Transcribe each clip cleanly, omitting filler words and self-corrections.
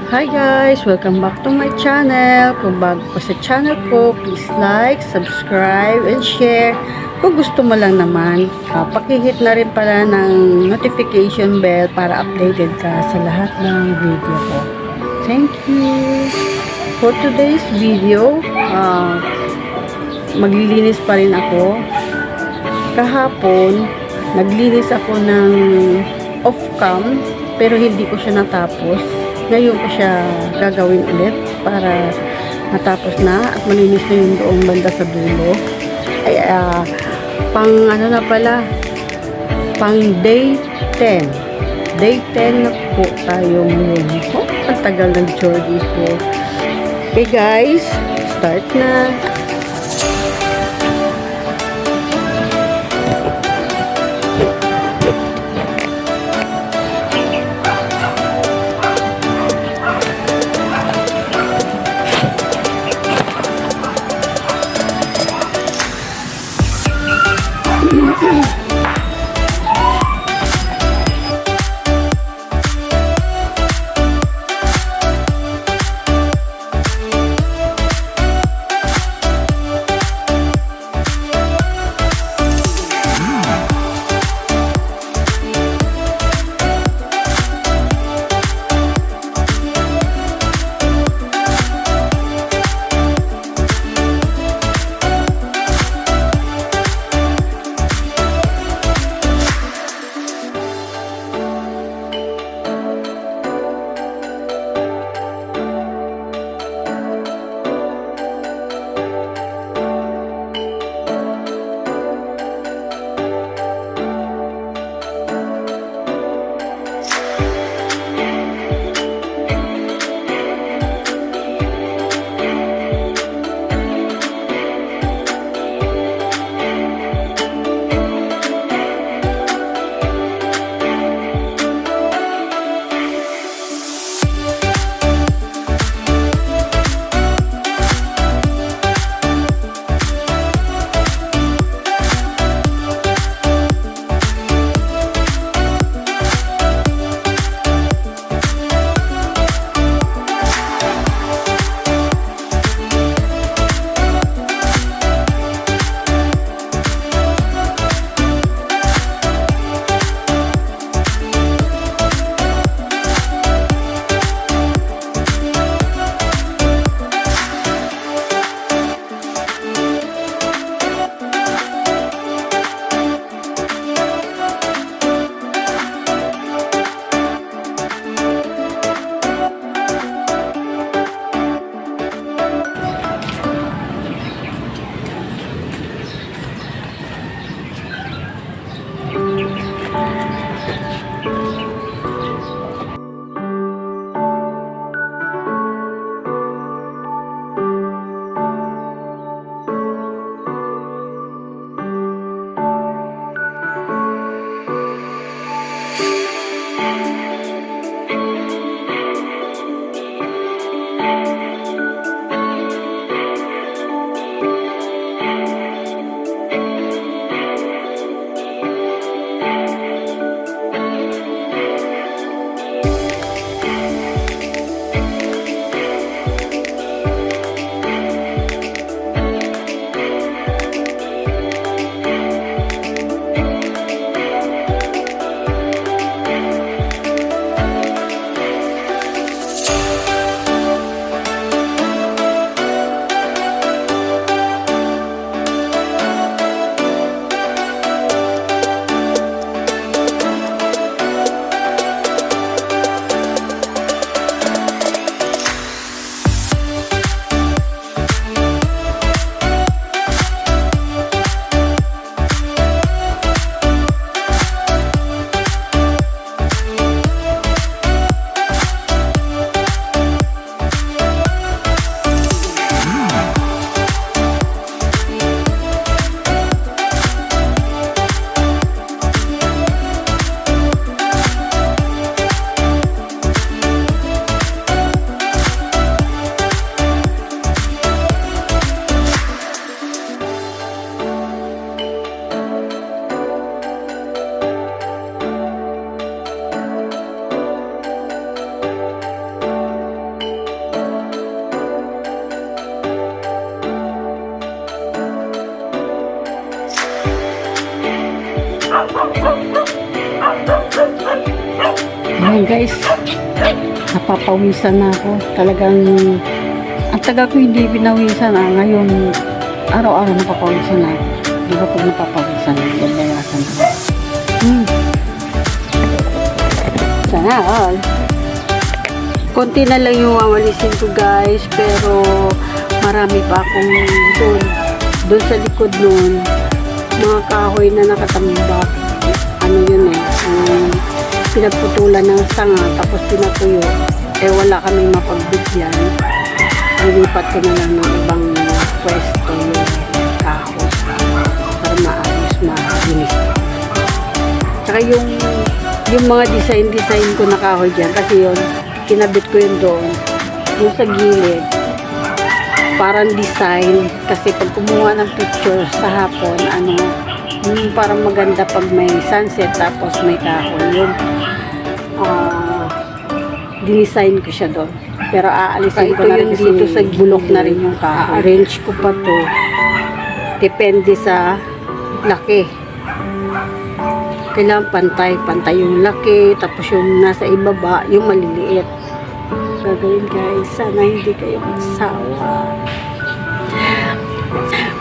Hi guys! Welcome back to my channel. Kung bago pa sa channel ko, please like, subscribe, and share. Kung gusto mo lang naman, pakihit na rin pala ng notification bell para updated ka sa lahat ng video ko. Thank you! For today's video, maglilinis pa rin ako. Kahapon, naglinis ako ng off-cam, pero hindi ko siya natapos. Ngayon ko siya gagawin ulit para matapos na at malinis na yung doong banda sa dulo. Ay, pang ano na pala, pang day 10. Day 10 na po tayo ngayon. Oh, ang tagal ng journey ko. Okay guys, start na. Ayun guys, napapawisan na ako. Talagang, ang tagal ko hindi pinawisan ngayon, araw-araw napapawisan na. Di ba pag napapawisan, nabayasan na. Sana all. Konti na lang yung wawalisin ko guys, pero marami pa akong doon sa likod nun, mga kahoy na nakatambak. Ano yun pinagputulan ng sanga, tapos pinatuyo. Wala kami mapagbigyan. Nilipat ko na lang ng ibang pwesto yung kahoy para maayos, malinis. Tsaka yung mga design ko na kahoy dyan, kasi yun, kinabit ko yun doon. Yung sa gilid, parang design, kasi pag kumuha ng picture sa hapon, parang maganda pag may sunset, tapos may kahoy. Yun, dinesign ko siya doon. Pero aalisin ko na rin dito sa bulok na rin yung kahoy. Arrange ko pa to. Depende sa laki. Kailangan pantay yung laki, tapos yung nasa ibaba, yung maliliit. Gagawin guys, sana hindi kayo magsawa.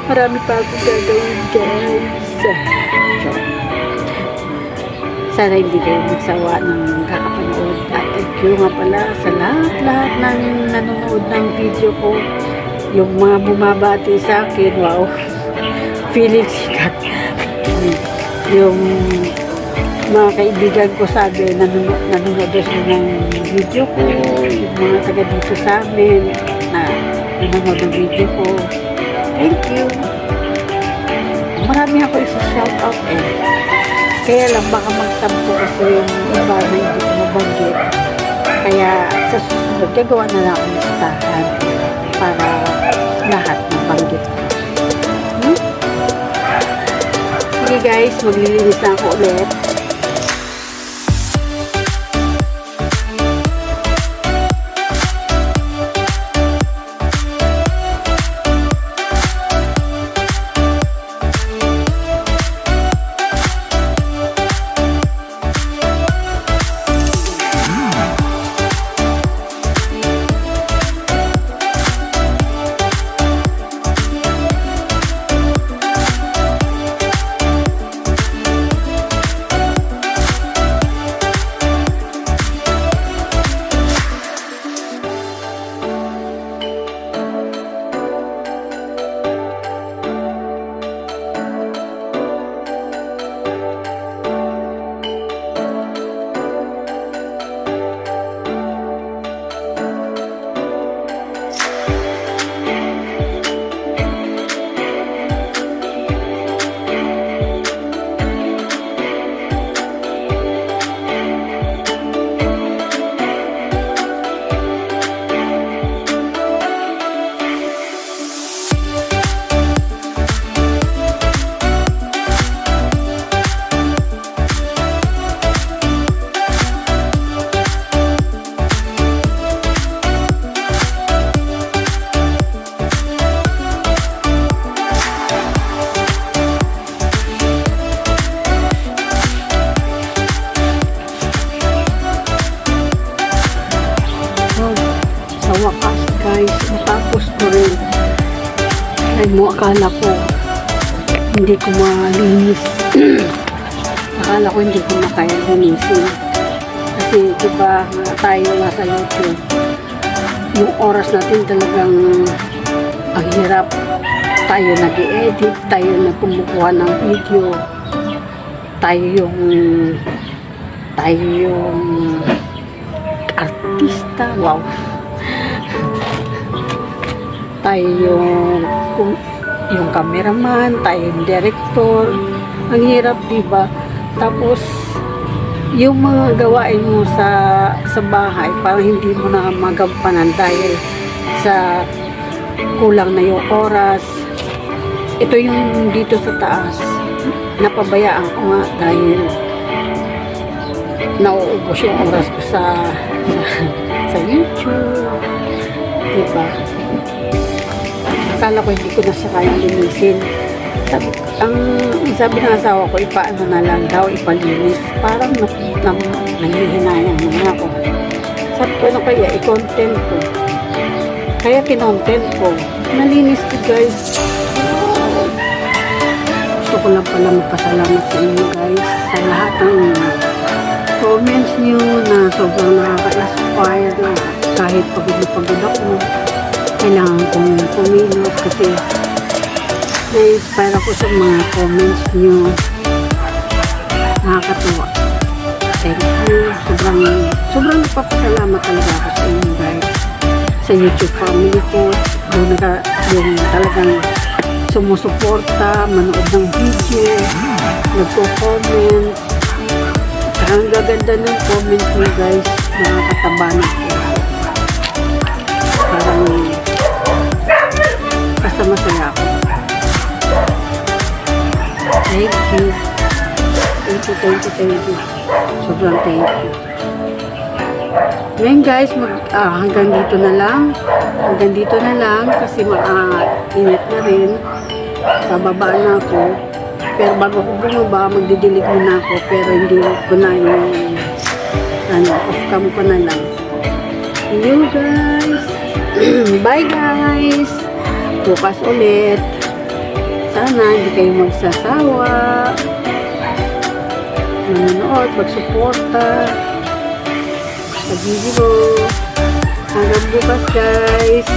Marami pa ako gagawin guys. Sana hindi kayo magsawa ng kakapanood. At thank you nga pala sa lahat ng nanonood ng video ko. Yung mga bumabati sa akin, wow, feeling sikat. Yung mga kaibigan ko sabi, nanonood sila ng video ko, yung mga taga dito sa amin na nanonood ng video ko. Thank you. Marami ako isa-shout out Kaya lang baka magtampo kasi yung iba na hindi ko mabanggit. Kaya sa susunod, gagawa na lang akong listahan para lahat mabanggit. Sige guys, maglilinis na ako ulit. Wakas guys, natapos ko rin. Ay mo, akala ko hindi ko malinis. Akala ko hindi ko makaya linisin. Kasi diba tayo nasa YouTube, yung oras natin talagang ang hirap. Tayo nag-i-edit, tayo na kumukuha ng video, tayo yung artista, wow. Tayo yung cameraman, tayo yung director. Ang hirap, diba? Tapos, yung mga gawain mo sa bahay, parang hindi mo na magampanan dahil sa kulang na yung oras. Ito yung dito sa taas, napabayaan ko nga dahil nauubos yung oras ko sa YouTube. Diba? Akala ko hindi ko na siya kaya linisin. Ang sabi ng asawa ko, ipaano na lang daw, ipalinis. Parang nanghihinayang na ako. Sabi ko, ano kaya, i-content ko. Kaya kinontent ko. Nalinis ko, guys. Gusto ko lang pala magpasalamat sa inyo, guys. Sa lahat ng comments niyo na sobrang nakaka-inspire na kahit pagod na pagod ako. Kailangan kong kumilos kasi na-inspire ako sa mga comments niyo. Nakakatuwa. Thank you. Sobrang nagpapasalamat talaga ako sa inyo, guys. Sa YouTube family ko, yung talagang sumusuporta, manood ng video, nagko-comment. Ang gaganda ng comment niyo, guys. Nakakataba na po. Parang basta masaya ako. Thank you. Thank you. Sobrang thank you. Ngayon, guys, hanggang dito na lang. Hanggang dito na lang kasi init na rin. Bababa na ako. Pero bago ko bumaba, magdidilig muna ako. Pero hindi ko na yung off-cam ko na lang. You guys. Bye, guys. Bukas ulit. Sana hindi kayo magsasawa. Manonood, magsuporta. Sa video. Hanggang bukas, guys.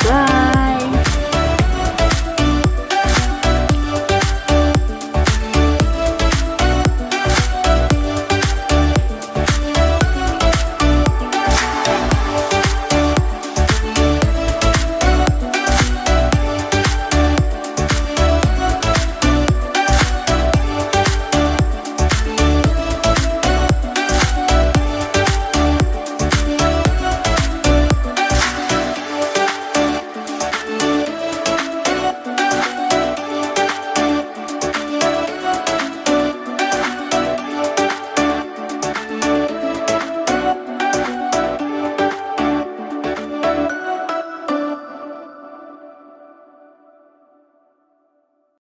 Bye.